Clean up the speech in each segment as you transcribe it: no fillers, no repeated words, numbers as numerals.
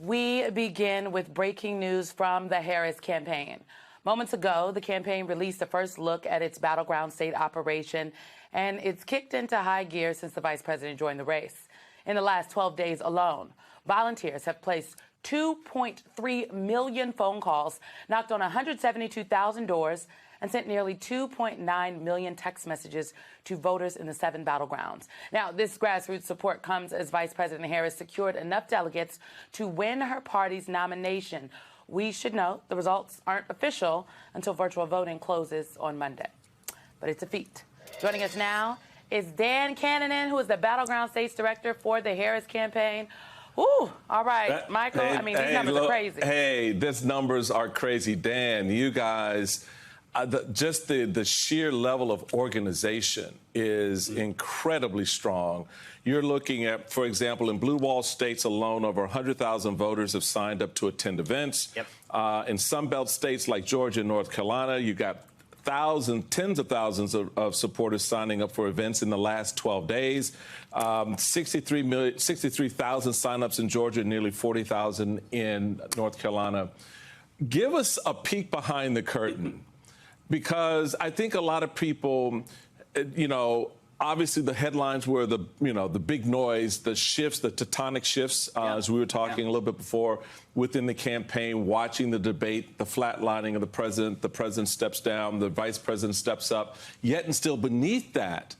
We begin with breaking news from the Harris campaign. Moments ago, the campaign released a first look at its battleground state operation, and it's kicked into high gear since the vice president joined the race. In the last 12 days alone, volunteers have placed 2.3 million phone calls, knocked on 172,000 doors, and sent nearly 2.9 million text messages to voters in the 7 battlegrounds. Now, this grassroots support comes as Vice President Harris secured enough delegates to win her party's nomination. We should note the results aren't official until virtual voting closes on Monday. But it's a feat. Joining us now is Dan Cannon, who is the Battleground States Director for the Harris campaign. Ooh, all right, Michael, these numbers are crazy. Hey, these numbers are crazy. Dan, you guys, just the sheer level of organization is incredibly strong. You're looking at, for example, in blue wall states alone, over 100,000 voters have signed up to attend events. Yep. In Sun Belt states like Georgia and North Carolina, you got tens of thousands of supporters signing up for events in the last 12 days. 63,000 signups in Georgia, nearly 40,000 in North Carolina. Give us a peek behind the curtain, because I think a lot of people, obviously the headlines were the big noise, the shifts, the tectonic shifts, as we were talking a little bit before, within the campaign, watching the debate, the flatlining of the president steps down, the vice president steps up, yet and still beneath that,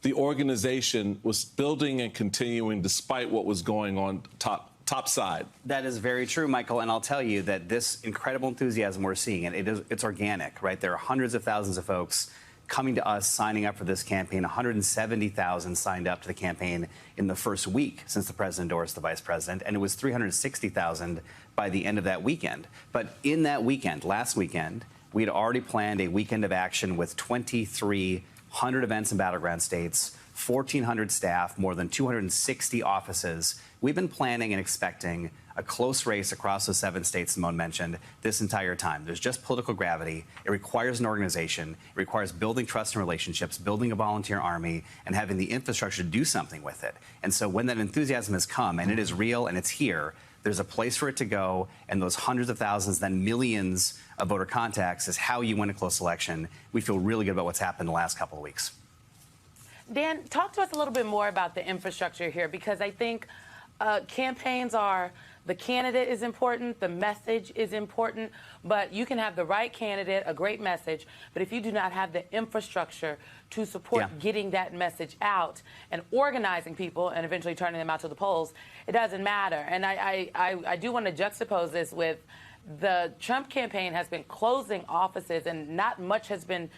the organization was building and continuing despite what was going on top side. That is very true, Michael, and I'll tell you that this incredible enthusiasm we're seeing, it's organic, right? There are hundreds of thousands of folks coming to us, signing up for this campaign. 170,000 signed up to the campaign in the first week since the president endorsed the vice president, and it was 360,000 by the end of that weekend. But in that weekend, last weekend, we had already planned a weekend of action with 2,300 events in battleground states, 1,400 staff, more than 260 offices. We've been planning and expecting a close race across the 7 states Simone mentioned this entire time. There's just political gravity. It requires an organization. It requires building trust and relationships, building a volunteer army, and having the infrastructure to do something with it. And so when that enthusiasm has come, and it is real and it's here, there's a place for it to go, and those hundreds of thousands, then millions of voter contacts is how you win a close election. We feel really good about what's happened in the last couple of weeks. Dan, talk to us a little bit more about the infrastructure here, because I think campaigns are, the candidate is important, the message is important, but you can have the right candidate, a great message, but if you do not have the infrastructure to support getting that message out and organizing people and eventually turning them out to the polls, it doesn't matter. And I do want to juxtapose this with the Trump campaign has been closing offices and not much has been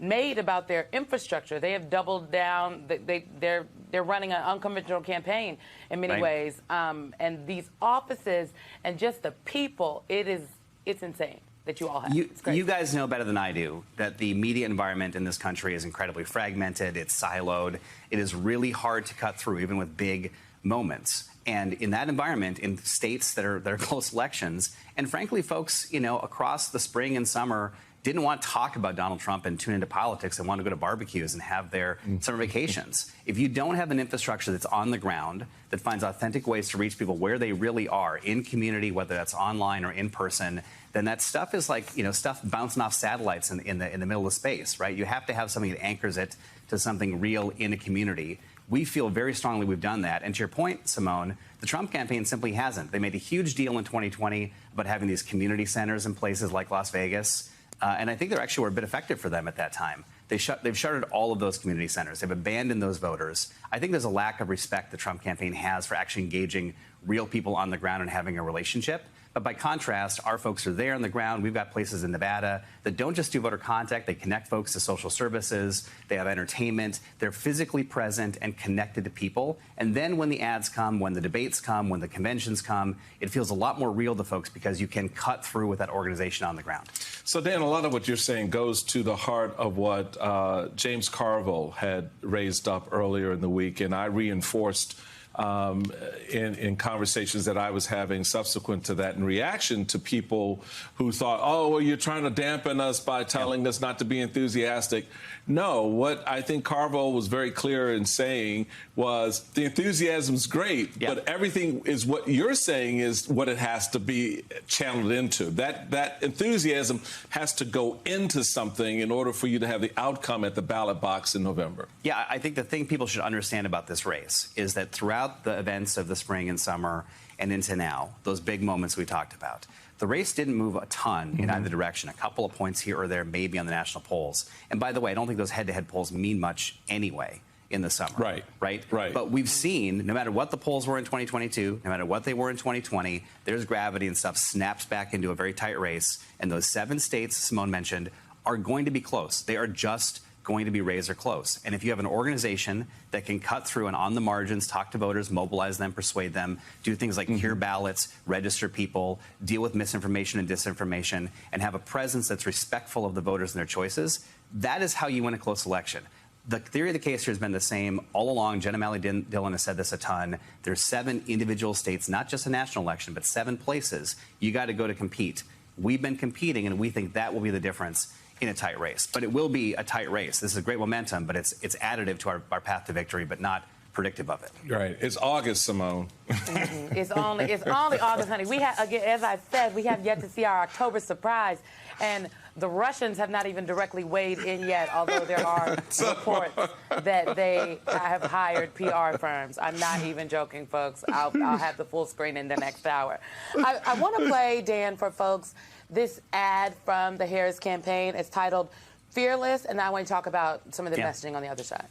made about their infrastructure. They have doubled down. They're running an unconventional campaign in many ways. And these offices and just the people, it's insane that you all have. You guys know better than I do that the media environment in this country is incredibly fragmented. It's siloed. It is really hard to cut through, even with big moments. And in that environment, in states that are close elections, and frankly, folks, across the spring and summer, didn't want to talk about Donald Trump and tune into politics and want to go to barbecues and have their summer vacations. If you don't have an infrastructure that's on the ground, that finds authentic ways to reach people where they really are, in community, whether that's online or in person, then that stuff is like, stuff bouncing off satellites in the middle of space, right? You have to have something that anchors it to something real in a community. We feel very strongly we've done that. And to your point, Simone, the Trump campaign simply hasn't. They made a huge deal in 2020 about having these community centers in places like Las Vegas. And I think they actually were a bit effective for them at that time. They've shuttered all of those community centers. They've abandoned those voters. I think there's a lack of respect the Trump campaign has for actually engaging real people on the ground and having a relationship. But by contrast, our folks are there on the ground. We've got places in Nevada that don't just do voter contact. They connect folks to social services. They have entertainment. They're physically present and connected to people. And then when the ads come, when the debates come, when the conventions come, it feels a lot more real to folks because you can cut through with that organization on the ground. So, Dan, a lot of what you're saying goes to the heart of what James Carville had raised up earlier in the week, and I reinforced in conversations that I was having subsequent to that, in reaction to people who thought, oh, well, you're trying to dampen us by telling us not to be enthusiastic. No, what I think Carville was very clear in saying was the enthusiasm's great, but everything is what you're saying is what it has to be channeled into. That enthusiasm has to go into something in order for you to have the outcome at the ballot box in November. Yeah, I think the thing people should understand about this race is that throughout the events of the spring and summer and into now, those big moments we talked about, the race didn't move a ton in either direction. A couple of points here or there, maybe on the national polls. And by the way, I don't think those head-to-head polls mean much anyway in the summer. Right. But we've seen, no matter what the polls were in 2022, no matter what they were in 2020, there's gravity and stuff snaps back into a very tight race. And those 7 states Simone mentioned are going to be close. They are just going to be razor close. And if you have an organization that can cut through and on the margins, talk to voters, mobilize them, persuade them, do things like hear ballots, register people, deal with misinformation and disinformation, and have a presence that's respectful of the voters and their choices, that is how you win a close election. The theory of the case here has been the same all along. Jen O'Malley-Dillon has said this a ton. There's 7 individual states, not just a national election, but 7 places you got to go to compete. We've been competing, and we think that will be the difference in a tight race. But it will be a tight race. This is a great momentum, but it's additive to our path to victory, but not predictive of it. Right. It's August, Simone. It's only August, honey. We have, again, as I said, we have yet to see our October surprise, and the Russians have not even directly weighed in yet, although there are reports that they have hired PR firms. I'm not even joking, folks. I'll have the full screen in the next hour. I want to play, Dan, for folks, this ad from the Harris campaign. It's titled Fearless, and I want to talk about some of the messaging on the other side.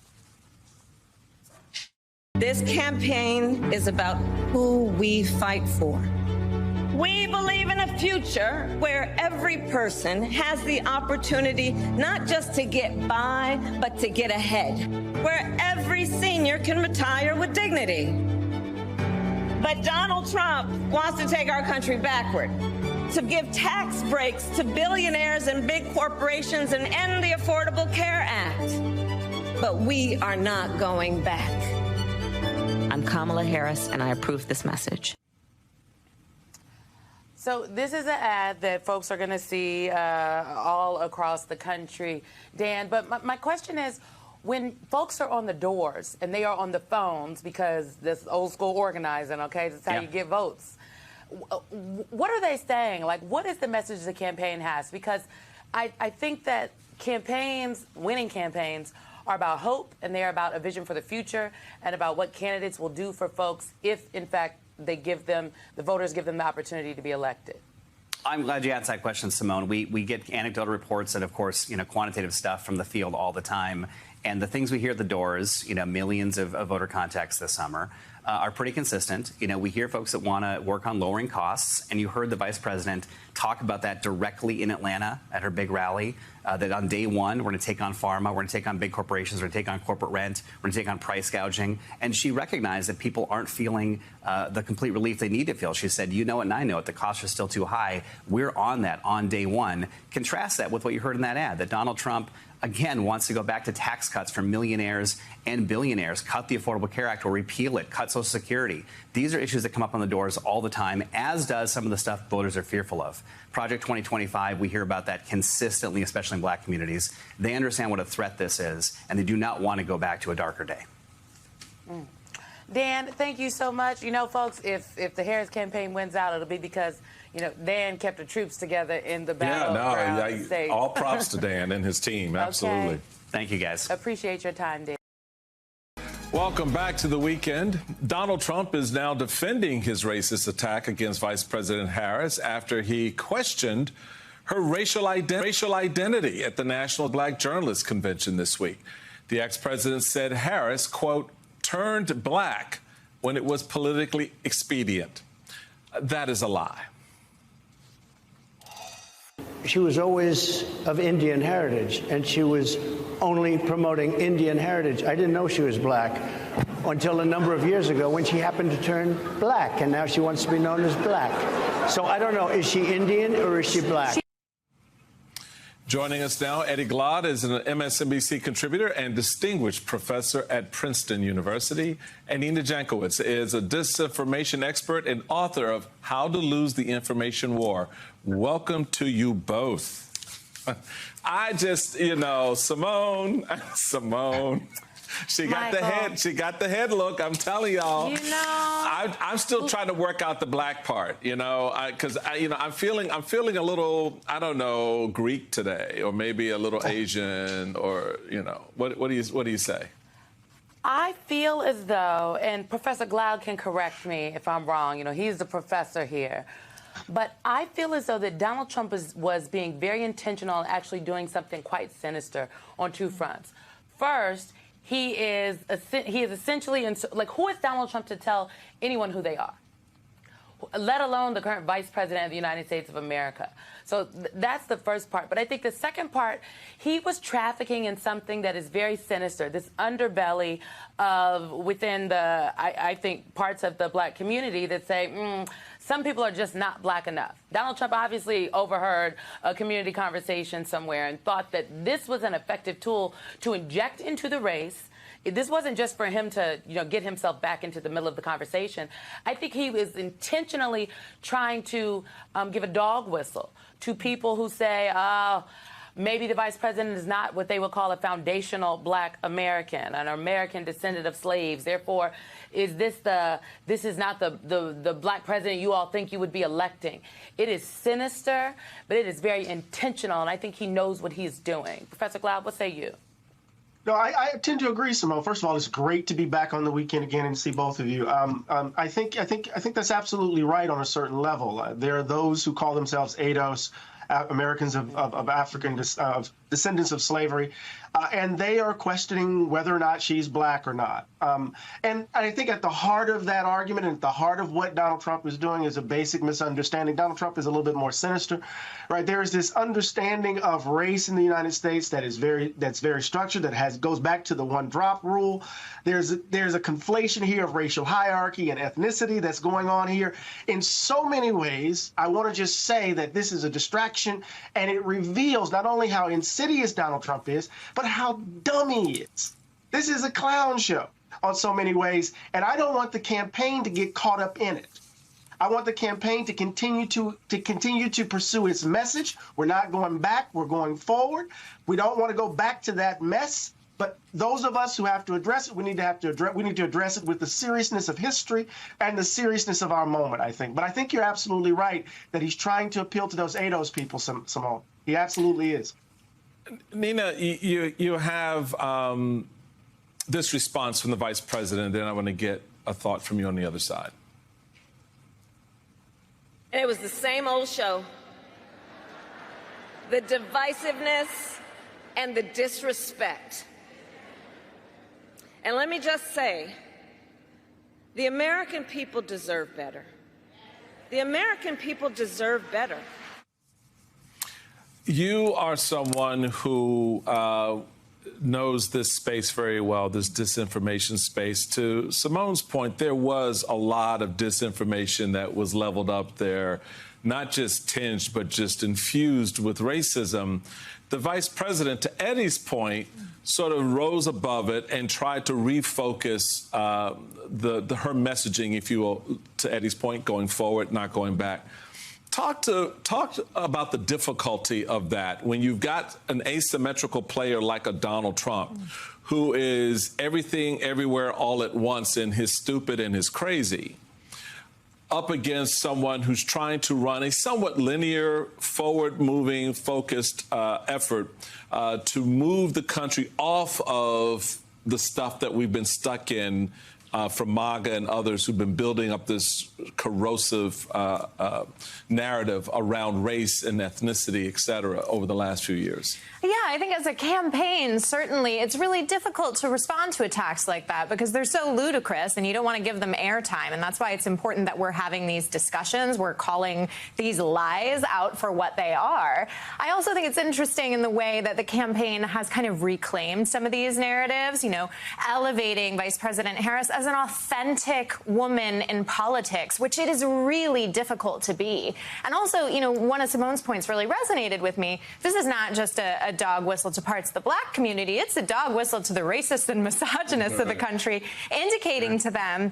This campaign is about who we fight for. We believe in a future where every person has the opportunity not just to get by, but to get ahead, where every senior can retire with dignity. But Donald Trump wants to take our country backward, to give tax breaks to billionaires and big corporations and end the Affordable Care Act. But we are not going back. I'm Kamala Harris, and I approve this message. So this is an ad that folks are going to see all across the country, Dan. But my question is, when folks are on the doors and they are on the phones, because this old school organizing, okay, that's how you get votes, what are they saying? Like, what is the message the campaign has? Because I think that campaigns, winning campaigns, are about hope, and they're about a vision for the future and about what candidates will do for folks if, in fact, they give them, the voters give them the opportunity to be elected. I'm glad you asked that question, Simone. We get anecdotal reports and, of course, quantitative stuff from the field all the time. And the things we hear at the doors, millions of voter contacts this summer, are pretty consistent. We hear folks that want to work on lowering costs, and you heard the vice president talk about that directly in Atlanta at her big rally, that on day one, we're going to take on pharma, we're going to take on big corporations, we're going to take on corporate rent, we're going to take on price gouging. And she recognized that people aren't feeling the complete relief they need to feel. She said, you know it and I know it, the costs are still too high. We're on that on day one. Contrast that with what you heard in that ad, that Donald Trump again wants to go back to tax cuts for millionaires and billionaires, cut the Affordable Care Act or repeal it, cut Social Security. These are issues that come up on the doors all the time, as does some of the stuff voters are fearful of. Project 2025, we hear about that consistently, especially in black communities. They understand what a threat this is, and they do not want to go back to a darker day. Dan, thank you so much. Folks, if the Harris campaign wins out, it'll be because Dan kept the troops together in the battleground state. All props to Dan and his team. Absolutely. Okay. Thank you, guys. Appreciate your time, Dan. Welcome back to the weekend. Donald Trump is now defending his racist attack against Vice President Harris after he questioned her racial identity at the National Black Journalists Convention this week. The ex-president said Harris, quote, turned black when it was politically expedient. That is a lie. She was always of Indian heritage, and she was only promoting Indian heritage. I didn't know she was black until a number of years ago when she happened to turn black, and now she wants to be known as black. So I don't know, is she Indian or is she black? Joining us now, Eddie Glaude is an MSNBC contributor and distinguished professor at Princeton University. And Nina Jankowicz is a disinformation expert and author of How to Lose the Information War. Welcome to you both. I just, Simone. She got the head look. I'm telling y'all. I'm still trying to work out the black part, because I'm feeling a little, I don't know, Greek today, or maybe a little Asian, or what do you say? I feel as though, and Professor Glaude can correct me if I'm wrong. He's the professor here. But I feel as though that Donald Trump was being very intentional and actually doing something quite sinister on two fronts. First, he is essentially, who is Donald Trump to tell anyone who they are, let alone the current vice president of the United States of America? So that's the first part. But I think the second part, he was trafficking in something that is very sinister, this underbelly of within the, I think, parts of the black community that say, some people are just not black enough. Donald Trump obviously overheard a community conversation somewhere and thought that this was an effective tool to inject into the race. This wasn't just for him to, get himself back into the middle of the conversation. I think he was intentionally trying to give a dog whistle to people who say, maybe the vice president is not what they would call a foundational black American, an American descendant of slaves. Therefore, this is not the black president you all think you would be electing. It is sinister, but it is very intentional, and I think he knows what he's doing. Professor Glaude, what say you? No, I tend to agree, Simone. First of all, it's great to be back on the weekend again and see both of you. I think that's absolutely right on a certain level. There are those who call themselves ADOS, Americans of African descendants of slavery, and they are questioning whether or not she's black or not. And I think at the heart of that argument and at the heart of what Donald Trump is doing is a basic misunderstanding. Donald Trump is a little bit more sinister, right? There is this understanding of race in the United States that's very structured, that goes back to the one-drop rule. There's a conflation here of racial hierarchy and ethnicity that's going on here. In so many ways, I want to just say that this is a distraction, and it reveals not only how insidious Donald Trump is, but how dumb he is. This is a clown show on so many ways, and I don't want the campaign to get caught up in it. I want the campaign to continue to pursue its message. We're not going back, we're going forward. We don't want to go back to that mess, but those of us who have to address it, we need to address it with the seriousness of history and the seriousness of our moment, I think. But I think you're absolutely right that he's trying to appeal to those ADOS people, Simone. He absolutely is. Nina, you have this response from the vice president, then I want to get a thought from you on the other side. And it was the same old show. The divisiveness and the disrespect. And let me just say, the American people deserve better. The American people deserve better. You are someone who knows this space very well, this disinformation space. To Simone's point, there was a lot of disinformation that was leveled up there, not just tinged, but just infused with racism. The vice president, to Eddie's point, sort of rose above it and tried to refocus her messaging, if you will, to Eddie's point, going forward, not going back. Talk about the difficulty of that when you've got an asymmetrical player like a Donald Trump, who is everything, everywhere, all at once in his stupid and his crazy, up against someone who's trying to run a somewhat linear, forward-moving, focused effort to move the country off of the stuff that we've been stuck in from MAGA and others who've been building up this corrosive narrative around race and ethnicity, et cetera, over the last few years. Yeah, I think as a campaign, certainly, it's really difficult to respond to attacks like that because they're so ludicrous and you don't want to give them airtime. And that's why it's important that we're having these discussions. We're calling these lies out for what they are. I also think it's interesting in the way that the campaign has kind of reclaimed some of these narratives, elevating Vice President Harris as an authentic woman in politics politics, which it is really difficult to be. And also, you know, one of Simone's points really resonated with me. This is not just a dog whistle to parts of the black community. It's a dog whistle to the racists and misogynists of the country, indicating to them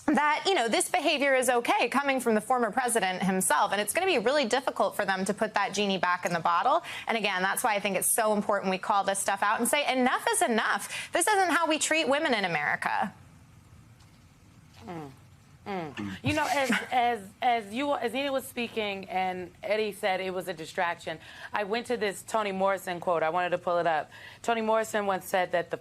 that, you know, this behavior is okay coming from the former president himself. And it's going to be really difficult for them to put that genie back in the bottle. And again, that's why I think it's so important we call this stuff out and say enough is enough. This isn't how we treat women in America. You know, as Nina was speaking and Eddie said it was a distraction, I went to this Toni Morrison quote. I wanted to pull it up. Toni Morrison once said that the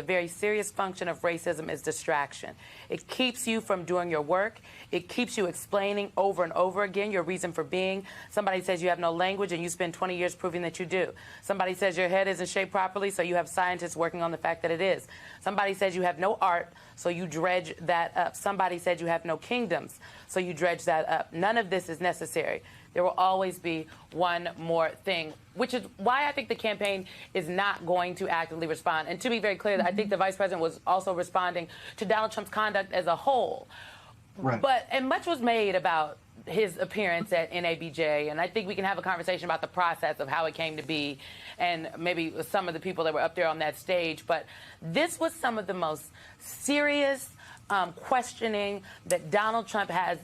very serious function of racism is distraction. It keeps you from doing your work. It keeps you explaining over and over again your reason for being. Somebody says you have no language and you spend 20 years proving that you do. Somebody says your head isn't shaped properly, so you have scientists working on the fact that it is. Somebody says you have no art, so you dredge that up. Somebody said you have no kingdoms, so you dredge that up. None of this is necessary. There will always be one more thing, which is why I think the campaign is not going to actively respond. And to be very clear, I think the vice president was also responding to Donald Trump's conduct as a whole. Right. And much was made about his appearance at NABJ, and I think we can have a conversation about the process of how it came to be and maybe some of the people that were up there on that stage. But this was some of the most serious questioning that Donald Trump has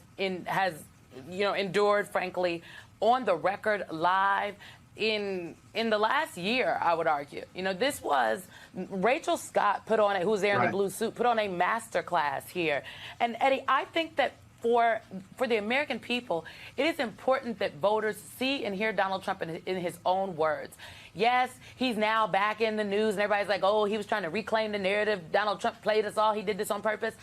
endured, frankly, on the record, live, in the last year, I would argue. You know, this was Rachel Scott who's there in the blue suit, put on a master class here. And Eddie, I think that for the American people, it is important that voters see and hear Donald Trump in his own words. Yes, he's now back in the news, and everybody's like, oh, he was trying to reclaim the narrative. Donald Trump played us all. He did this on purpose.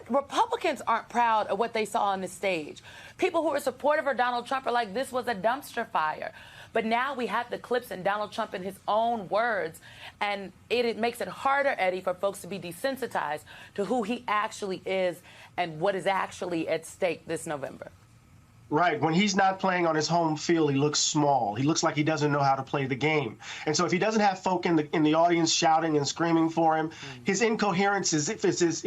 Republicans aren't proud of what they saw on the stage. People who are supportive of Donald Trump are like, this was a dumpster fire. But now we have the clips and Donald Trump in his own words, and it makes it harder, Eddie, for folks to be desensitized to who he actually is and what is actually at stake this November. Right. When he's not playing on his home field, he looks small. He looks like he doesn't know how to play the game. And so if he doesn't have folk in the audience shouting and screaming for him, his incoherence is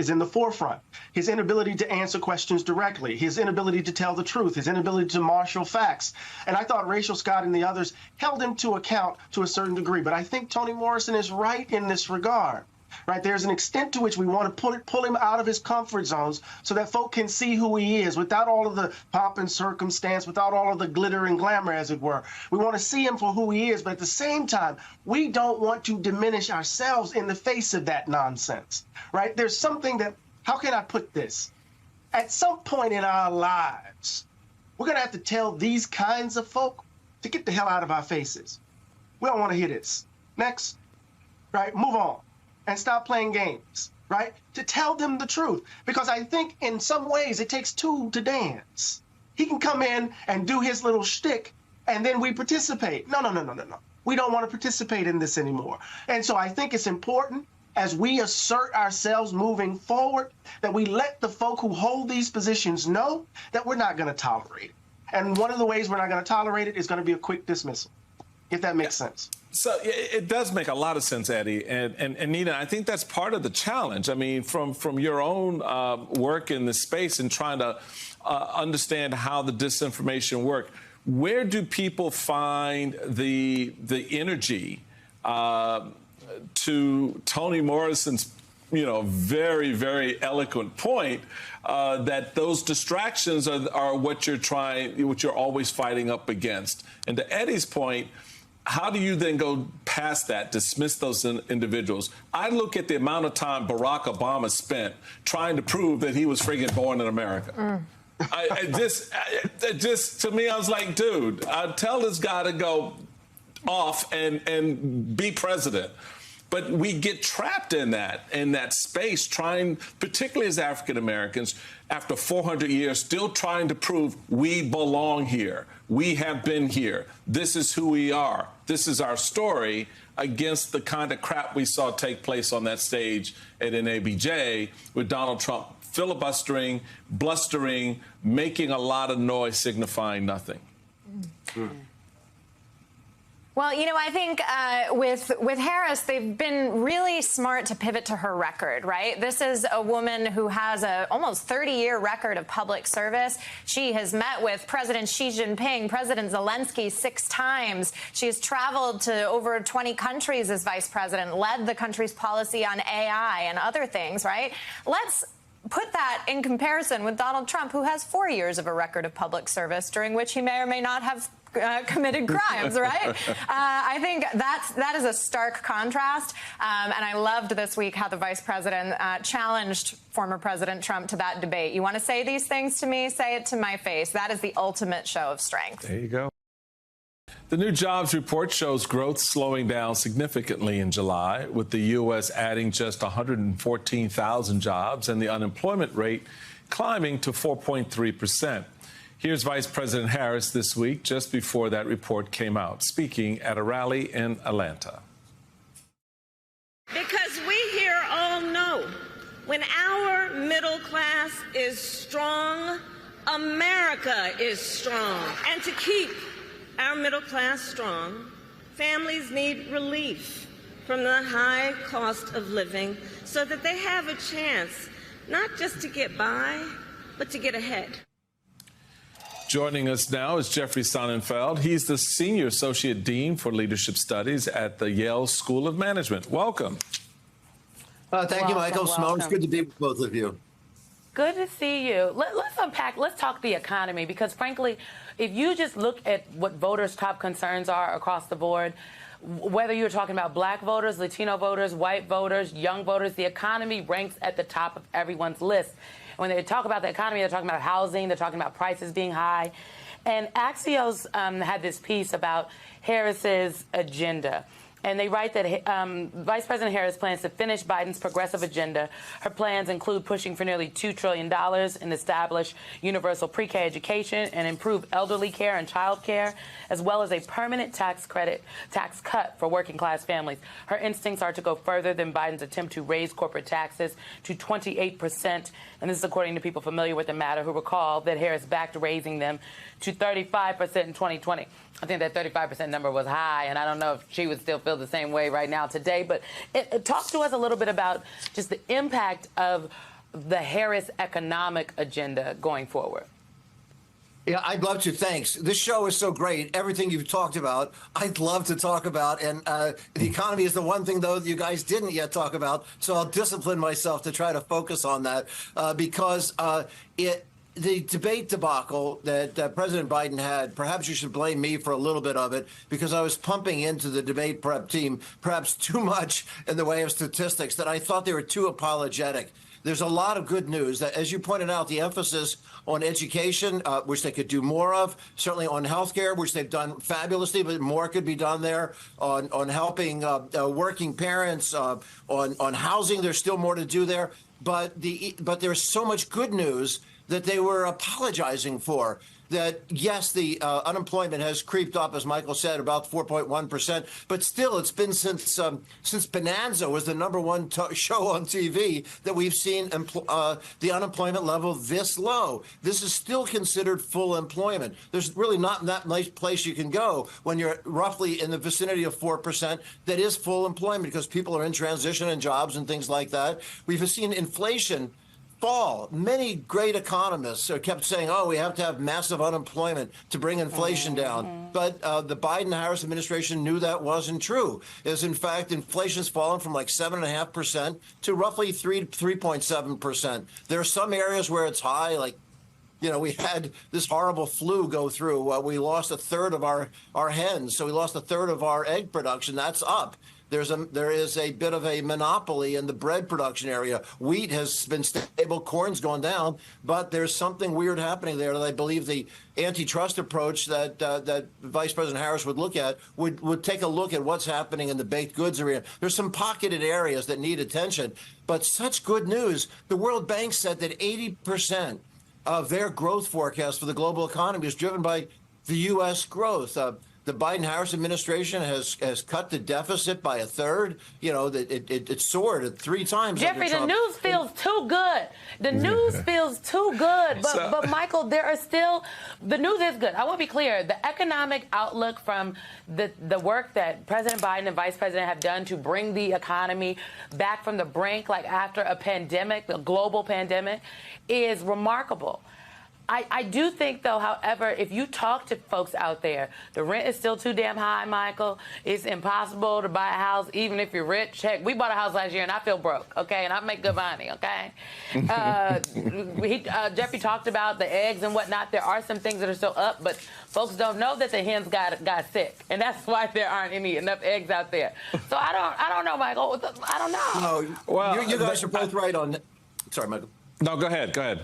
in the forefront. His inability to answer questions directly, his inability to tell the truth, his inability to marshal facts. And I thought Rachel Scott and the others held him to account to a certain degree. But I think Toni Morrison is right in this regard. Right, there's an extent to which we want to pull him out of his comfort zones so that folk can see who he is without all of the pomp and circumstance, without all of the glitter and glamour, as it were. We want to see him for who he is, but at the same time, we don't want to diminish ourselves in the face of that nonsense. Right? There's something that, how can I put this? At some point in our lives, we're going to have to tell these kinds of folk to get the hell out of our faces. We don't want to hear this. Next. Right? Move on. And stop playing games, right? To tell them the truth. Because I think in some ways it takes two to dance. He can come in and do his little shtick, and then we participate. No. We don't want to participate in this anymore. And so I think it's important, as we assert ourselves moving forward, that we let the folk who hold these positions know that we're not going to tolerate it. And one of the ways we're not going to tolerate it is going to be a quick dismissal, if that makes sense. So it does make a lot of sense, Eddie. And Nina, I think that's part of the challenge. I mean, from your own work in this space and trying to understand how the disinformation works, where do people find the energy to Toni Morrison's, very, very eloquent point that those distractions are what you're always fighting up against? And to Eddie's point, how do you then go past that, dismiss those individuals? I look at the amount of time Barack Obama spent trying to prove that he was friggin' born in America. Just to me, I was like, dude, tell this guy to go off and be president. But we get trapped in that space, trying, particularly as African Americans, after 400 years, still trying to prove we belong here. We have been here. This is who we are. This is our story, against the kind of crap we saw take place on that stage at NABJ with Donald Trump filibustering, blustering, making a lot of noise, signifying nothing. Well, you know, I think with Harris, they've been really smart to pivot to her record, right? This is a woman who has a almost 30-year record of public service. She has met with President Xi Jinping, President Zelensky 6 times. She has traveled to over 20 countries as vice president, led the country's policy on AI and other things, right? Let's put that in comparison with Donald Trump, who has 4 years of a record of public service, during which he may or may not have committed crimes, right? I think that is a stark contrast. And I loved this week how the vice president challenged former President Trump to that debate. You want to say these things to me? Say it to my face. That is the ultimate show of strength. There you go. The new jobs report shows growth slowing down significantly in July, with the U.S. adding just 114,000 jobs and the unemployment rate climbing to 4.3%. Here's Vice President Harris this week, just before that report came out, speaking at a rally in Atlanta. Because we here all know when our middle class is strong, America is strong. And to keep our middle class strong, families need relief from the high cost of living so that they have a chance not just to get by, but to get ahead. Joining us now is Jeffrey Sonnenfeld. He's the Senior Associate Dean for Leadership Studies at the Yale School of Management. Welcome. Thank you, Michael. Simone, it's good to be with both of you. Good to see you. Let's unpack, let's talk the economy, because frankly, if you just look at what voters' top concerns are across the board, whether you're talking about black voters, Latino voters, white voters, young voters, the economy ranks at the top of everyone's list. When they talk about the economy, they're talking about housing, they're talking about prices being high. And Axios had this piece about Harris's agenda. And they write that Vice President Harris plans to finish Biden's progressive agenda. Her plans include pushing for nearly $2 trillion and establish universal pre-K education and improve elderly care and child care, as well as a permanent tax cut for working class families. Her instincts are to go further than Biden's attempt to raise corporate taxes to 28%. And this is according to people familiar with the matter who recall that Harris backed raising them to 35% in 2020. I think that 35% number was high, and I don't know if she would still feel the same way right now today. But talk to us a little bit about just the impact of the Harris economic agenda going forward. Yeah, I'd love to. Thanks. This show is so great. Everything you've talked about, I'd love to talk about. And the economy is the one thing, though, that you guys didn't yet talk about. So I'll discipline myself to try to focus on that because the debate debacle that President Biden had, perhaps you should blame me for a little bit of it, because I was pumping into the debate prep team perhaps too much in the way of statistics that I thought they were too apologetic. There's a lot of good news. As you pointed out, the emphasis on education, which they could do more of, certainly on healthcare, which they've done fabulously, but more could be done there, on helping working parents, on housing. There's still more to do there. But there's so much good news that they were apologizing for. That, yes, the unemployment has creeped up, as Michael said, about 4.1%. But still, it's been since Bonanza was the #1 show on TV that we've seen the unemployment level this low. This is still considered full employment. There's really not that nice place you can go when you're roughly in the vicinity of 4% that is full employment, because people are in transition and jobs and things like that. We've seen inflation fall. Many great economists kept saying, oh, we have to have massive unemployment to bring inflation down. But the Biden-Harris administration knew that wasn't true. As in fact, inflation's fallen from like 7.5% to roughly 3.7%. There are some areas where it's high, like, you know, we had this horrible flu go through. We lost a third of our hens, so we lost a third of our egg production. That's up. There is a bit of a monopoly in the bread production area. Wheat has been stable, corn's gone down, but there's something weird happening there that I believe the antitrust approach that Vice President Harris would look at would take a look at what's happening in the baked goods area. There's some pocketed areas that need attention, but such good news. The World Bank said that 80% of their growth forecast for the global economy is driven by the U.S. growth. the Biden-Harris administration has cut the deficit by a third. You know, that it soared at 3 times. Jeffrey, under the Trump. news feels too good. The news feels too good. But Michael, there are still, the news is good. I want to be clear. The economic outlook from the work that President Biden and Vice President have done to bring the economy back from the brink, like after a pandemic, a global pandemic, is remarkable. I do think, though, however, if you talk to folks out there, the rent is still too damn high, Michael. It's impossible to buy a house, even if you're rich. Heck, we bought a house last year, and I feel broke, okay? And I make good money, okay? Jeffrey talked about the eggs and whatnot. There are some things that are still up, but folks don't know that the hens got sick, and that's why there aren't enough eggs out there. So I don't know, Michael. I don't know. No, well, you guys are both right on. Sorry, Michael. No, go ahead. Go ahead.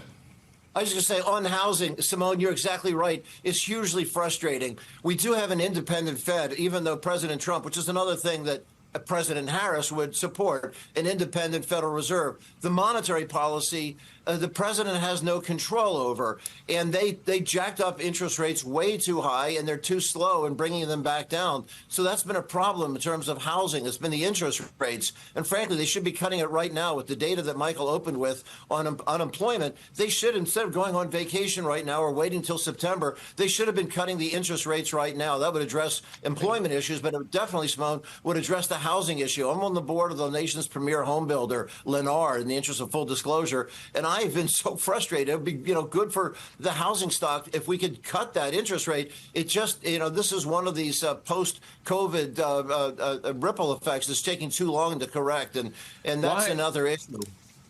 I was just going to say, on housing, Simone, you're exactly right. It's hugely frustrating. We do have an independent Fed, even though President Trump, which is another thing that President Harris would support, an independent Federal Reserve. The monetary policy, the president has no control over, and they jacked up interest rates way too high, and they're too slow in bringing them back down. So that's been a problem in terms of housing. It's been the interest rates, and frankly, they should be cutting it right now with the data that Michael opened with on unemployment. They should, instead of going on vacation right now or waiting till September, they should have been cutting the interest rates right now. That would address employment issues, but it definitely, Simone, would address the housing issue. I'm on the board of the nation's premier home builder, Lennar, in the interest of full disclosure, and I've been so frustrated. It would be, good for the housing stock if we could cut that interest rate. It just, this is one of these post-COVID ripple effects that's taking too long to correct, and that's another issue.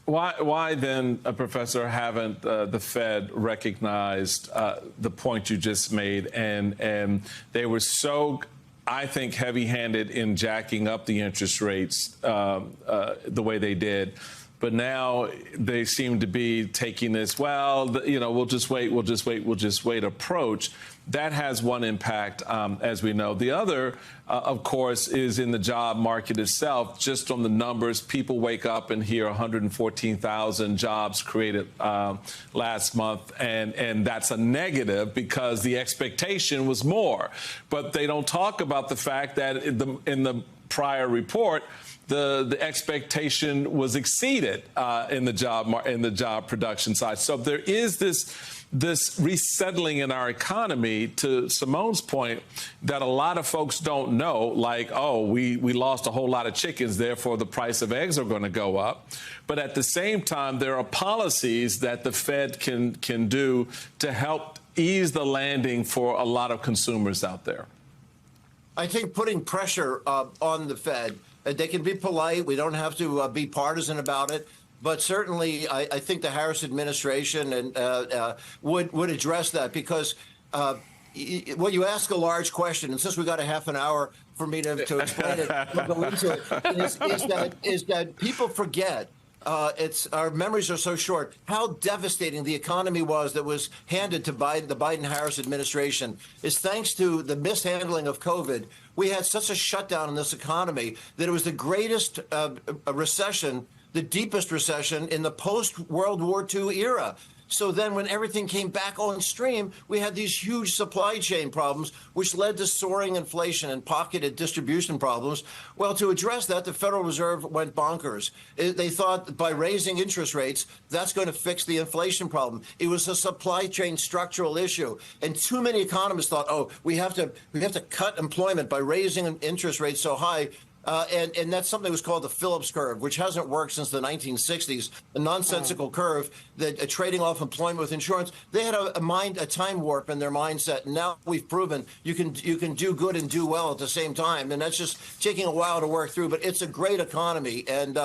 Why then, Professor, haven't the Fed recognized the point you just made, and they were so, I think, heavy-handed in jacking up the interest rates the way they did. But now they seem to be taking this, we'll just wait approach. That has one impact, as we know. The other, of course, is in the job market itself. Just on the numbers, people wake up and hear 114,000 jobs created last month, and that's a negative because the expectation was more. But they don't talk about the fact that in the prior report, the expectation was exceeded in the job production side. So there is this resettling in our economy, to Simone's point, that a lot of folks don't know, like, we lost a whole lot of chickens, therefore the price of eggs are going to go up. But at the same time, there are policies that the Fed can do to help ease the landing for a lot of consumers out there. I think putting pressure on the Fed, they can be polite. We don't have to be partisan about it. But certainly, I think the Harris administration would address that, because when you ask a large question, and since we got a half an hour for me to explain it, we'll go into it, is that people forget. Our memories are so short. How devastating the economy was that was handed to the Biden-Harris administration is thanks to the mishandling of COVID. We had such a shutdown in this economy that it was the greatest recession, the deepest recession in the post-World War II era. So then when everything came back on stream, we had these huge supply chain problems, which led to soaring inflation and pocketed distribution problems. Well, to address that, the Federal Reserve went bonkers. They thought by raising interest rates, that's going to fix the inflation problem. It was a supply chain structural issue. And too many economists thought, we have to cut employment by raising interest rates so high. And that's something that was called the Phillips curve, which hasn't worked since the 1960s, a nonsensical curve that trading off employment with insurance. They had a time warp in their mindset. And now we've proven you can do good and do well at the same time. And that's just taking a while to work through. But it's a great economy. And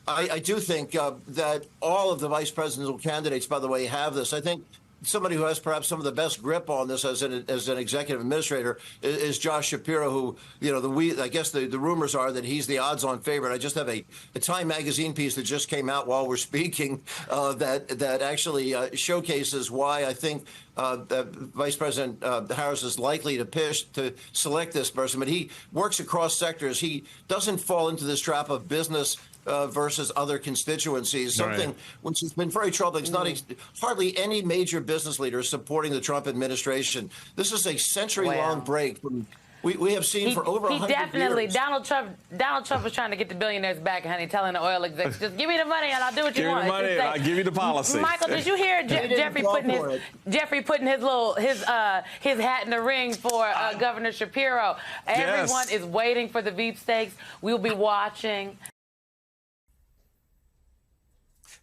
I do think that all of the vice presidential candidates, by the way, have this. I think somebody who has perhaps some of the best grip on this as an executive administrator is Josh Shapiro, who, I guess the rumors are that he's the odds-on favorite. I just have a Time magazine piece that just came out while we're speaking that actually showcases why I think Vice President Harris is likely to select this person. But he works across sectors. He doesn't fall into this trap of business versus other constituencies, something which has been very troubling. It's not hardly any major business leader supporting the Trump administration. This is a century-long break from We have seen for over 100 definitely, years. Donald Trump was trying to get the billionaires back, honey, telling the oil execs, just give me the money and I'll do what you want. Give me the money and I'll give you the policy. Michael, did you hear Jeffrey putting his hat in the ring for Governor Shapiro? Everyone is waiting for the Veep stakes. We'll be watching.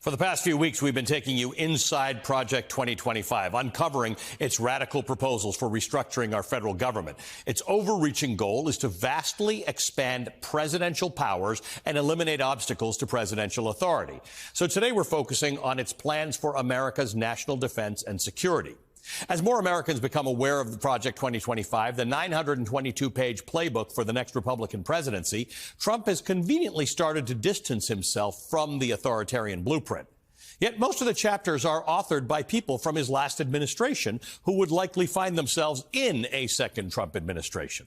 For the past few weeks, we've been taking you inside Project 2025, uncovering its radical proposals for restructuring our federal government. Its overreaching goal is to vastly expand presidential powers and eliminate obstacles to presidential authority. So today we're focusing on its plans for America's national defense and security. As more Americans become aware of the Project 2025, the 922-page playbook for the next Republican presidency, Trump has conveniently started to distance himself from the authoritarian blueprint. Yet most of the chapters are authored by people from his last administration who would likely find themselves in a second Trump administration.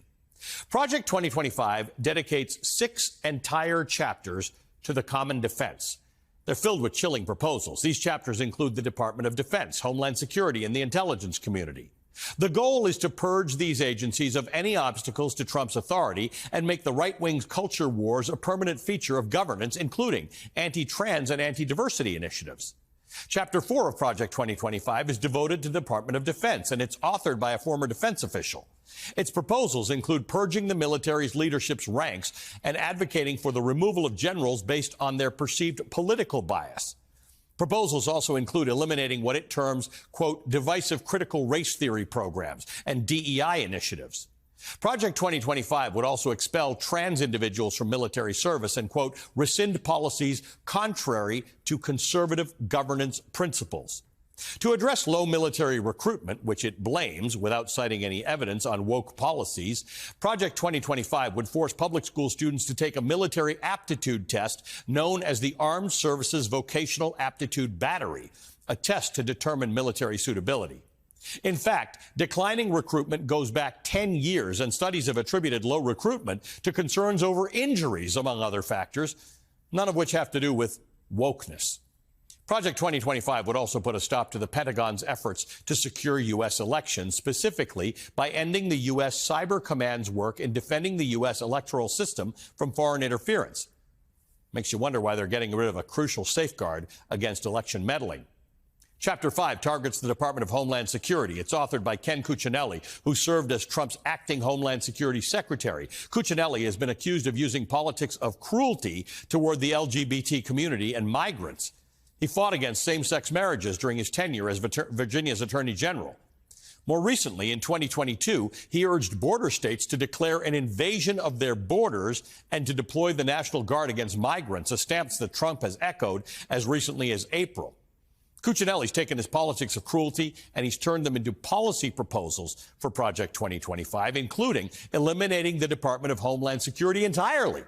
Project 2025 dedicates 6 entire chapters to the common defense. They're filled with chilling proposals. These chapters include the Department of Defense, Homeland Security, and the intelligence community. The goal is to purge these agencies of any obstacles to Trump's authority and make the right wing's culture wars a permanent feature of governance, including anti-trans and anti-diversity initiatives. Chapter 4 of Project 2025 is devoted to the Department of Defense, and it's authored by a former defense official. Its proposals include purging the military's leadership's ranks and advocating for the removal of generals based on their perceived political bias. Proposals also include eliminating what it terms, quote, divisive critical race theory programs and DEI initiatives. Project 2025 would also expel trans individuals from military service and, quote, rescind policies contrary to conservative governance principles. To address low military recruitment, which it blames without citing any evidence on woke policies, Project 2025 would force public school students to take a military aptitude test known as the Armed Services Vocational Aptitude Battery, a test to determine military suitability. In fact, declining recruitment goes back 10 years, and studies have attributed low recruitment to concerns over injuries, among other factors, none of which have to do with wokeness. Project 2025 would also put a stop to the Pentagon's efforts to secure U.S. elections, specifically by ending the U.S. Cyber Command's work in defending the U.S. electoral system from foreign interference. Makes you wonder why they're getting rid of a crucial safeguard against election meddling. Chapter 5 targets the Department of Homeland Security. It's authored by Ken Cuccinelli, who served as Trump's acting Homeland Security Secretary. Cuccinelli has been accused of using politics of cruelty toward the LGBT community and migrants. He fought against same-sex marriages during his tenure as Virginia's Attorney General. More recently, in 2022, he urged border states to declare an invasion of their borders and to deploy the National Guard against migrants, a stance that Trump has echoed as recently as April. Cuccinelli's taken his politics of cruelty and he's turned them into policy proposals for Project 2025, including eliminating the Department of Homeland Security entirely,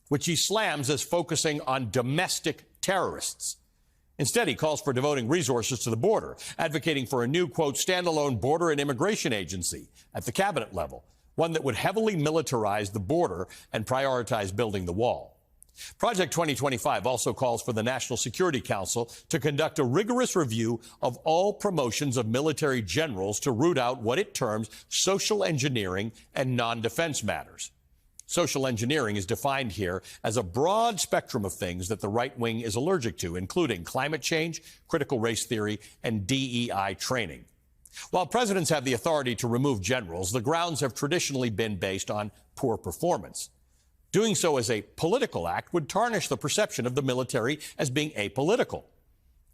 which he slams as focusing on domestic terrorists. Instead, he calls for devoting resources to the border, advocating for a new, quote, standalone border and immigration agency at the cabinet level, one that would heavily militarize the border and prioritize building the wall. Project 2025 also calls for the National Security Council to conduct a rigorous review of all promotions of military generals to root out what it terms social engineering and non-defense matters. Social engineering is defined here as a broad spectrum of things that the right wing is allergic to, including climate change, critical race theory, and DEI training. While presidents have the authority to remove generals, the grounds have traditionally been based on poor performance. Doing so as a political act would tarnish the perception of the military as being apolitical.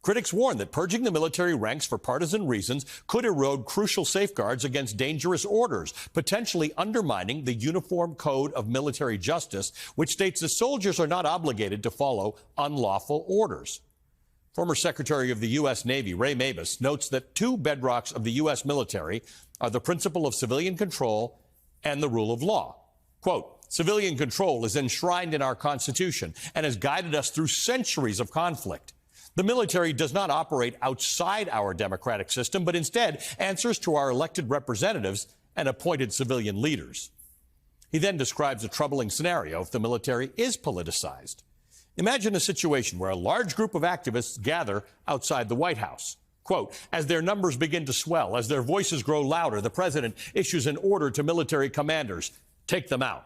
Critics warn that purging the military ranks for partisan reasons could erode crucial safeguards against dangerous orders, potentially undermining the Uniform Code of Military Justice, which states that soldiers are not obligated to follow unlawful orders. Former Secretary of the U.S. Navy Ray Mabus notes that 2 bedrocks of the U.S. military are the principle of civilian control and the rule of law. Quote, civilian control is enshrined in our Constitution and has guided us through centuries of conflict. The military does not operate outside our democratic system, but instead answers to our elected representatives and appointed civilian leaders. He then describes a troubling scenario if the military is politicized. Imagine a situation where a large group of activists gather outside the White House. Quote, as their numbers begin to swell, as their voices grow louder, the president issues an order to military commanders, take them out.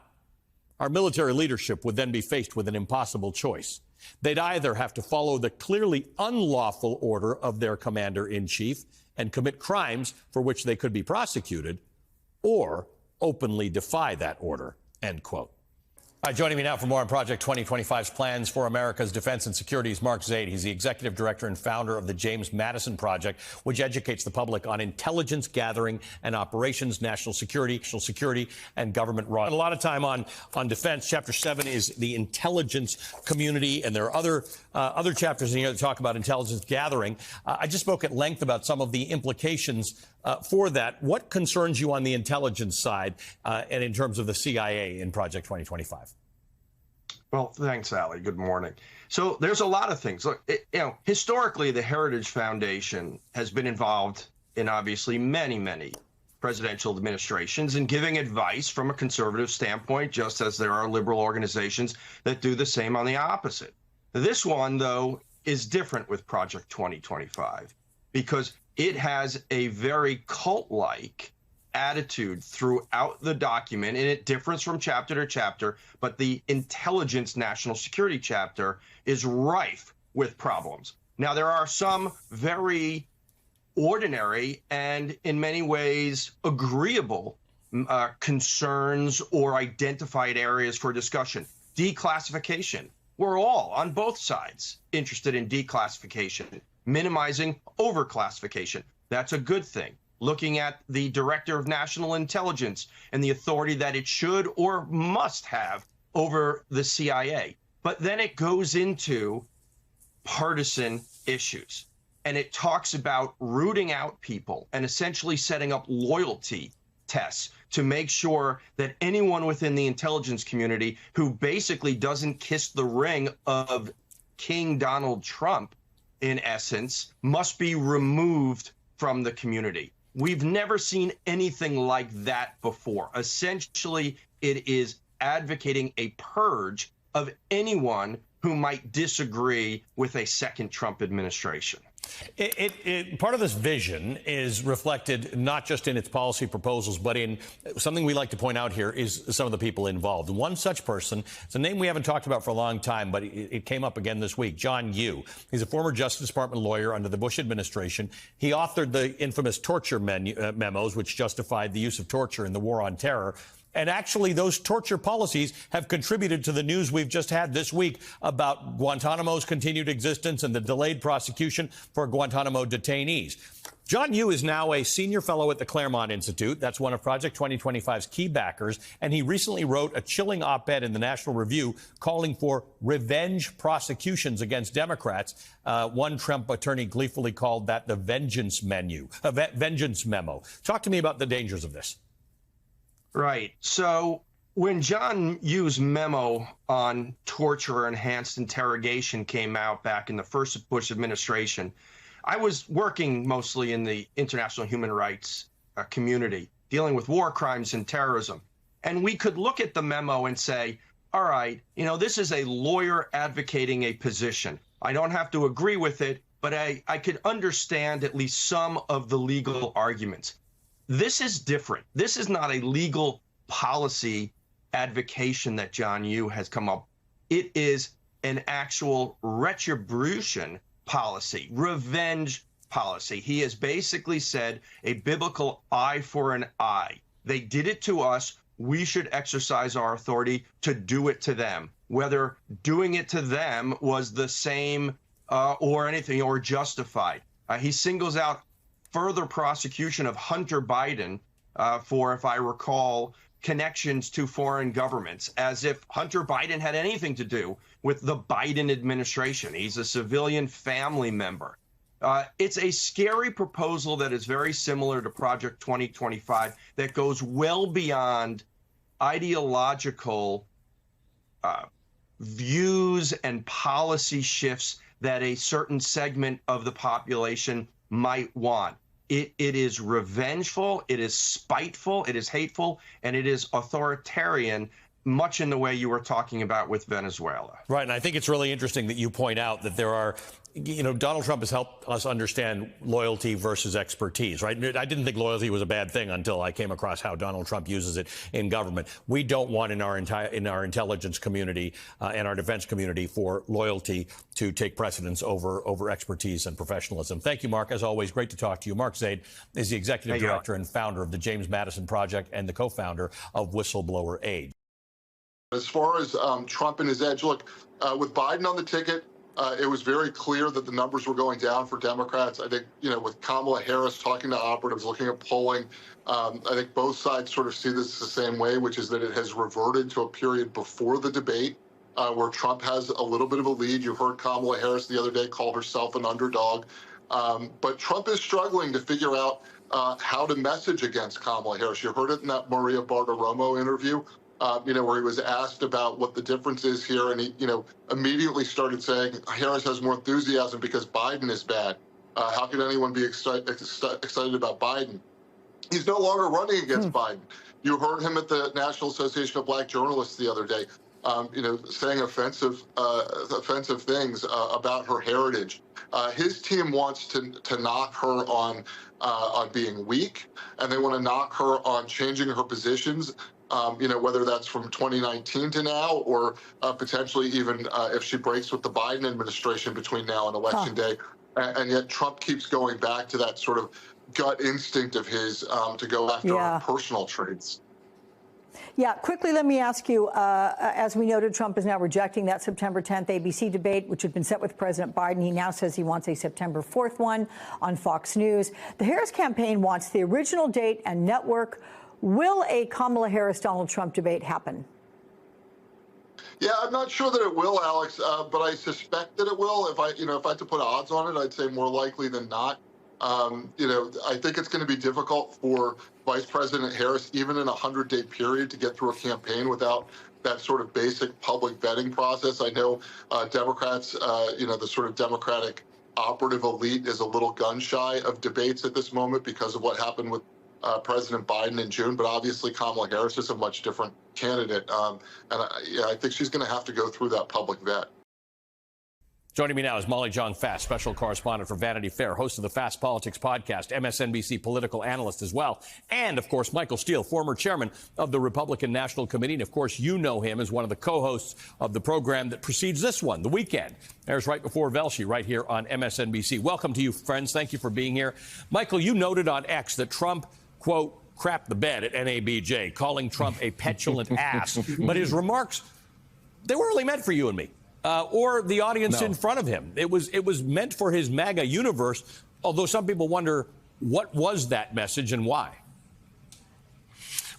Our military leadership would then be faced with an impossible choice. They'd either have to follow the clearly unlawful order of their commander-in-chief and commit crimes for which they could be prosecuted, or openly defy that order, end quote. All right, joining me now for more on Project 2025's plans for America's defense and security is Mark Zaid. He's the executive director and founder of the James Madison Project, which educates the public on intelligence gathering and operations, national security, and government law. A lot of time on defense. Chapter 7 is the intelligence community, and there are other chapters in here that talk about intelligence gathering. I just spoke at length about some of the implications for that. What concerns you on the intelligence side and in terms of the CIA in Project 2025? Well, thanks, Ali. Good morning. So there's a lot of things. Look, historically, the Heritage Foundation has been involved in obviously many presidential administrations in giving advice from a conservative standpoint, just as there are liberal organizations that do the same on the opposite. This one, though, is different with Project 2025 because it has a very cult-like attitude throughout the document, and it differs from chapter to chapter, but the intelligence national security chapter is rife with problems. Now, there are some very ordinary and in many ways agreeable concerns or identified areas for discussion. Declassification. We're all, on both sides, interested in declassification, minimizing overclassification. That's a good thing. Looking at the Director of National Intelligence and the authority that it should or must have over the CIA. But then it goes into partisan issues, and it talks about rooting out people and essentially setting up loyalty tests to make sure that anyone within the intelligence community who basically doesn't kiss the ring of King Donald Trump, in essence, must be removed from the community. We've never seen anything like that before. Essentially, it is advocating a purge of anyone who might disagree with a second Trump administration. Part of this vision is reflected not just in its policy proposals, but in something we like to point out here is some of the people involved. One such person, it's a name we haven't talked about for a long time, but it came up again this week, John Yoo. He's a former Justice Department lawyer under the Bush administration. He authored the infamous torture memos, which justified the use of torture in the war on terror. And actually, those torture policies have contributed to the news we've just had this week about Guantanamo's continued existence and the delayed prosecution for Guantanamo detainees. John Yoo is now a senior fellow at the Claremont Institute. That's one of Project 2025's key backers. And he recently wrote a chilling op-ed in the National Review calling for revenge prosecutions against Democrats. One Trump attorney gleefully called that the vengeance memo. Talk to me about the dangers of this. Right. So when John Yoo's memo on torture or enhanced interrogation came out back in the first Bush administration, I was working mostly in the international human rights community, dealing with war crimes and terrorism. And we could look at the memo and say, all right, this is a lawyer advocating a position. I don't have to agree with it, but I could understand at least some of the legal arguments. This is different. This is not a legal policy advocation that John Yoo has come up. It is an actual retribution policy, revenge policy. He has basically said a biblical eye for an eye. They did it to us. We should exercise our authority to do it to them. Whether doing it to them was the same or anything or justified. He singles out further prosecution of Hunter Biden for, if I recall, connections to foreign governments, as if Hunter Biden had anything to do with the Biden administration. He's a civilian family member. It's a scary proposal that is very similar to Project 2025 that goes well beyond ideological views and policy shifts that a certain segment of the population might want. It is revengeful, it is spiteful, it is hateful, and it is authoritarian, much in the way you were talking about with Venezuela. Right, and I think it's really interesting that you point out that there are Donald Trump has helped us understand loyalty versus expertise, right? I didn't think loyalty was a bad thing until I came across how Donald Trump uses it in government. We don't want in our intelligence community and our defense community for loyalty to take precedence over expertise and professionalism. Thank you, Mark. As always, great to talk to you. Mark Zaid is the executive director and founder of the James Madison Project and the co-founder of Whistleblower Aid. As far as Trump and his edge, look, with Biden on the ticket, it was very clear that the numbers were going down for Democrats. I think, with Kamala Harris talking to operatives, looking at polling, I think both sides sort of see this the same way, which is that it has reverted to a period before the debate where Trump has a little bit of a lead. You heard Kamala Harris the other day call herself an underdog. But Trump is struggling to figure out how to message against Kamala Harris. You heard it in that Maria Bartiromo interview. Where he was asked about what the difference is here, and he, immediately started saying Harris has more enthusiasm because Biden is bad. How can anyone be excited about Biden? He's no longer running against Biden. You heard him at the National Association of Black Journalists the other day, saying offensive things about her heritage. His team wants to knock her on being weak, and they want to knock her on changing her positions. Whether that's from 2019 to now or potentially even if she breaks with the Biden administration between now and Election Day. And yet Trump keeps going back to that sort of gut instinct of his to go after her personal traits. Yeah, quickly, let me ask you, as we noted, Trump is now rejecting that September 10th ABC debate, which had been set with President Biden. He now says he wants a September 4th one on Fox News. The Harris campaign wants the original date and network. Will a Kamala Harris-Donald Trump debate happen? Yeah, I'm not sure that it will, Alex, but I suspect that it will. If I had to put odds on it, I'd say more likely than not. I think it's going to be difficult for Vice President Harris, even in a 100-day period, to get through a campaign without that sort of basic public vetting process. I know Democrats, the sort of Democratic operative elite is a little gun shy of debates at this moment because of what happened with President Biden in June, but obviously Kamala Harris is a much different candidate. I think she's going to have to go through that public vet. Joining me now is Molly Jong-Fast, special correspondent for Vanity Fair, host of the Fast Politics podcast, MSNBC political analyst as well, and, of course, Michael Steele, former chairman of the Republican National Committee. And, of course, you know him as one of the co-hosts of the program that precedes this one, The Weekend. Airs right before Velshi, right here on MSNBC. Welcome to you, friends. Thank you for being here. Michael, you noted on X that Trump, quote, crapped the bed at NABJ, calling Trump a petulant ass. But his remarks, they were really meant for you and me. Or the audience in front of him. It was meant for his MAGA universe, although some people wonder what was that message and why.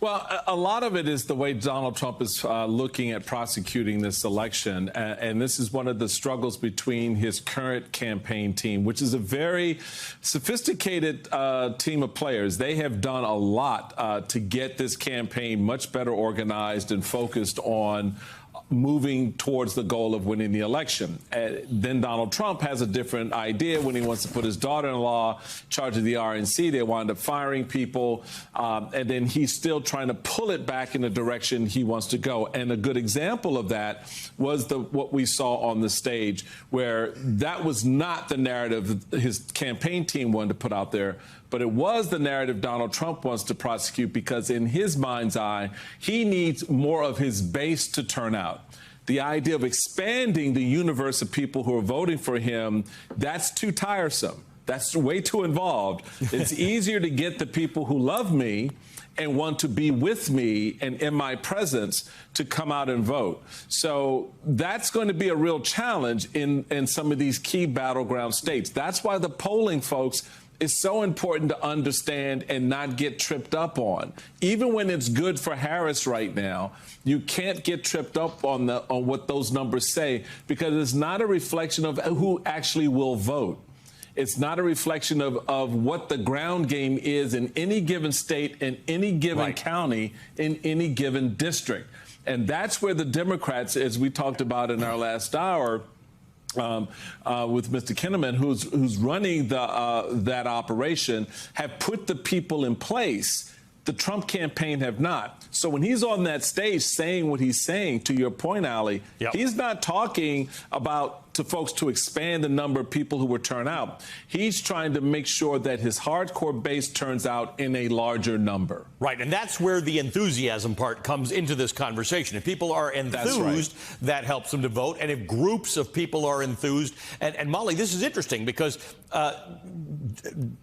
Well, a lot of it is the way Donald Trump is looking at prosecuting this election. And this is one of the struggles between his current campaign team, which is a very sophisticated team of players. They have done a lot to get this campaign much better organized and focused on moving towards the goal of winning the election. Then Donald Trump has a different idea when he wants to put his daughter-in-law in charge of the RNC. They wind up firing people, and then he's still trying to pull it back in the direction he wants to go. And a good example of that was what we saw on the stage, where that was not the narrative his campaign team wanted to put out there, but it was the narrative Donald Trump wants to prosecute, because in his mind's eye, he needs more of his base to turn out. The idea of expanding the universe of people who are voting for him, that's too tiresome. That's way too involved. It's easier to get the people who love me and want to be with me and in my presence to come out and vote. So that's going to be a real challenge in some of these key battleground states. That's why the polling, folks, is so important to understand and not get tripped up on. Even when it's good for Harris right now, you can't get tripped up on what those numbers say, because it's not a reflection of who actually will vote. It's not a reflection of what the ground game is in any given state, in any given county, in any given district. And that's where the Democrats, as we talked about in our last hour, with Mr. Kinnaman, who's running that operation, have put the people in place. The Trump campaign have not. So when he's on that stage saying what he's saying, to your point, Ali, he's not talking about to folks to expand the number of people who would turn out. He's trying to make sure that his hardcore base turns out in a larger number. Right, and that's where the enthusiasm part comes into this conversation. If people are enthused, that helps them to vote. And if groups of people are enthused, and Molly, this is interesting because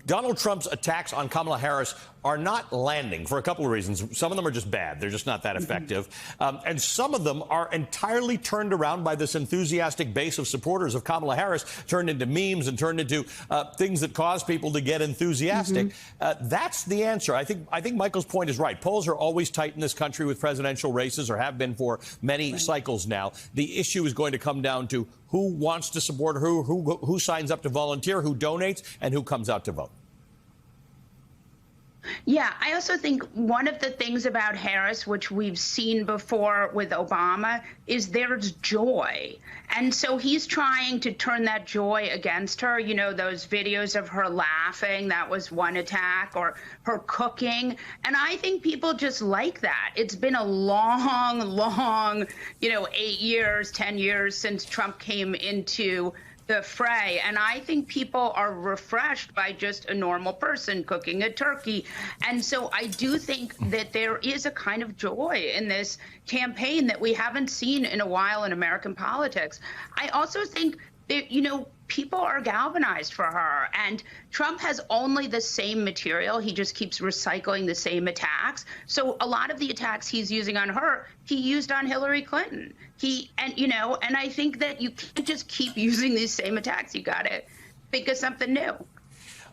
Donald Trump's attacks on Kamala Harris are not landing for a couple of reasons. Some of them are just bad. They're just not that effective. And some of them are entirely turned around by this enthusiastic base of supporters of Kamala Harris, turned into memes and turned into things that cause people to get enthusiastic. That's the answer. I think Michael's point is right. Polls are always tight in this country with presidential races, or have been for many cycles now. The issue is going to come down to who wants to support who signs up to volunteer, who donates, and who comes out to vote. Yeah, I also think one of the things about Harris, which we've seen before with Obama, is there's joy. And so he's trying to turn that joy against her. You know, those videos of her laughing, that was one attack, or her cooking. And I think people just like that. It's been a long, 8 years, 10 years since Trump came into the fray. And I think people are refreshed by just a normal person cooking a turkey. And so I do think that there is a kind of joy in this campaign that we haven't seen in a while in American politics. I also think that, people are galvanized for her, and Trump has only the same material. He just keeps recycling the same attacks. So a lot of the attacks he's using on her, he used on Hillary Clinton. And I think that you can't just keep using these same attacks. You got to think of something new.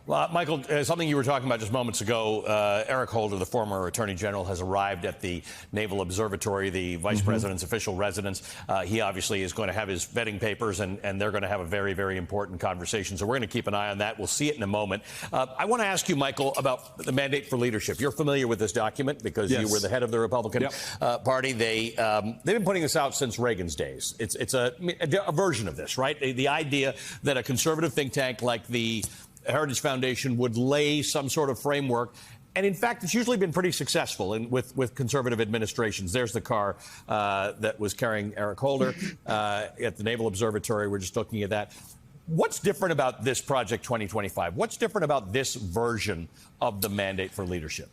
Well, Michael, something you were talking about just moments ago, Eric Holder, the former Attorney General, has arrived at the Naval Observatory, the Vice President's official residence. He obviously is going to have his vetting papers, and they're going to have a very, very important conversation. So we're going to keep an eye on that. We'll see it in a moment. I want to ask you, Michael, about the mandate for leadership. You're familiar with this document because you were the head of the Republican Party. They've been putting this out since Reagan's days. It's a version of this, right? The idea that a conservative think tank like the Heritage Foundation would lay some sort of framework. And in fact, it's usually been pretty successful with conservative administrations. There's the car that was carrying Eric Holder at the Naval Observatory. We're just looking at that. What's different about this Project 2025? What's different about this version of the mandate for leadership?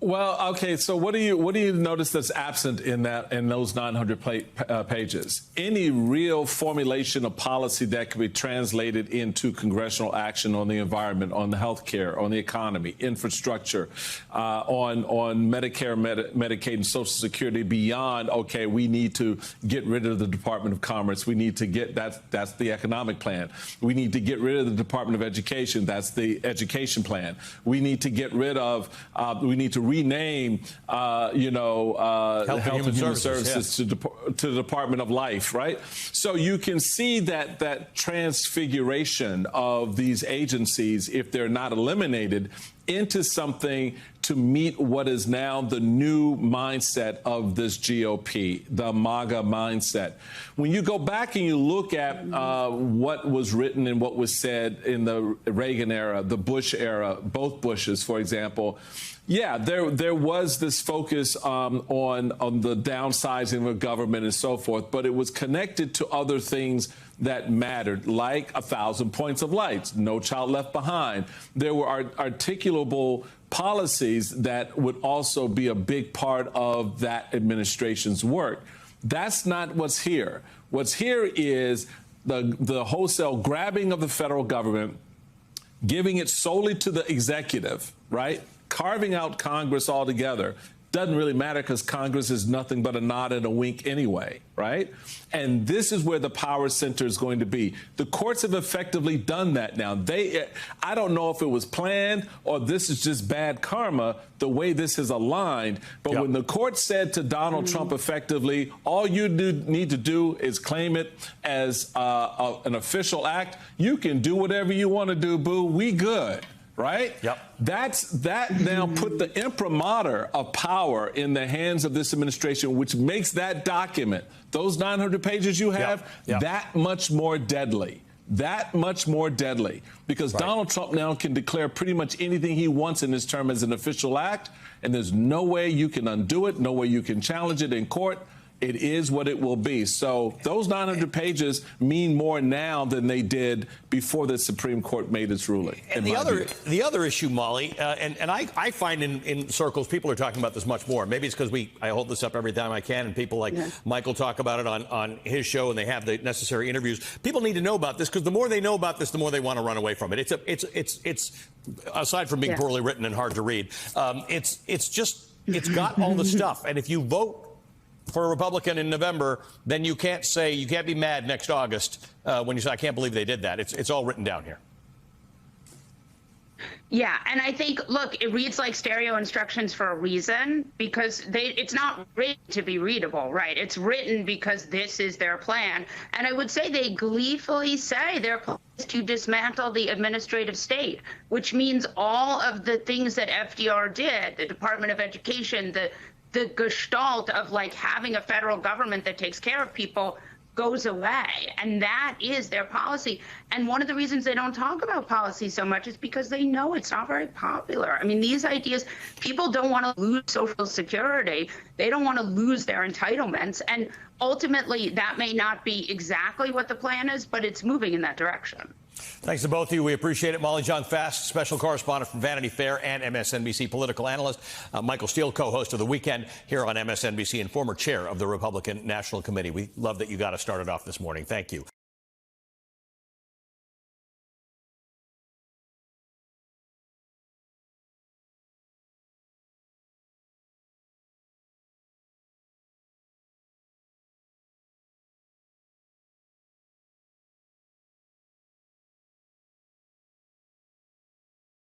Well, okay. So what do you notice that's absent in those 900 pages? Any real formulation of policy that can be translated into congressional action on the environment, on the health care, on the economy, infrastructure, on Medicare, Medicaid, and Social Security. Beyond, okay, we need to get rid of the Department of Commerce. We need to get that's the economic plan. We need to get rid of the Department of Education. That's the education plan. We need to get rid of. We need to rename, Health and Human Services to the Department of Life, right? So you can see that transfiguration of these agencies, if they're not eliminated, into something to meet what is now the new mindset of this GOP, the MAGA mindset. When you go back and you look at what was written and what was said in the Reagan era, the Bush era, both Bushes, for example, yeah, there was this focus on the downsizing of government and so forth, but it was connected to other things that mattered, like 1,000 points of light, no child left behind. There were articulable policies that would also be a big part of that administration's work. That's not what's here. What's here is the wholesale grabbing of the federal government, giving it solely to the executive, right? Carving out Congress altogether. Doesn't really matter because Congress is nothing but a nod and a wink anyway, right? And this is where the power center is going to be. The courts have effectively done that now. I don't know if it was planned or this is just bad karma, the way this is aligned. But when the court said to Donald Trump effectively, all you need to do is claim it as an official act. You can do whatever you want to do, boo. We good. Right? Yep. That now put the imprimatur of power in the hands of this administration, which makes that document, those 900 pages you have, that much more deadly. That much more deadly. Because Donald Trump now can declare pretty much anything he wants in his term as an official act, and there's no way you can undo it, no way you can challenge it in court. It is what it will be. So those 900 pages mean more now than they did before the Supreme Court made its ruling. And the other issue, Molly, and I find in circles people are talking about this much more. Maybe it's because I hold this up every time I can, and people like Michael talk about it on his show, and they have the necessary interviews. People need to know about this because the more they know about this, the more they want to run away from it. It's aside from being poorly written and hard to read, it's got all the stuff. And if you vote for a Republican in November, then you can't be mad next August when you say, I can't believe they did that. It's all written down here. Yeah, and I think, look, it reads like stereo instructions for a reason, because it's not written to be readable, right? It's written because this is their plan. And I would say they gleefully say their plan is to dismantle the administrative state, which means all of the things that FDR did, the Department of Education, the gestalt of like having a federal government that takes care of people goes away. And that is their policy. And one of the reasons they don't talk about policy so much is because they know it's not very popular. I mean, these ideas, people don't want to lose Social Security. They don't want to lose their entitlements. And ultimately, that may not be exactly what the plan is, but it's moving in that direction. Thanks to both of you. We appreciate it. Molly Jong-Fast, special correspondent from Vanity Fair and MSNBC political analyst. Michael Steele, co-host of The Weekend here on MSNBC and former chair of the Republican National Committee. We love that you got us started off this morning. Thank you.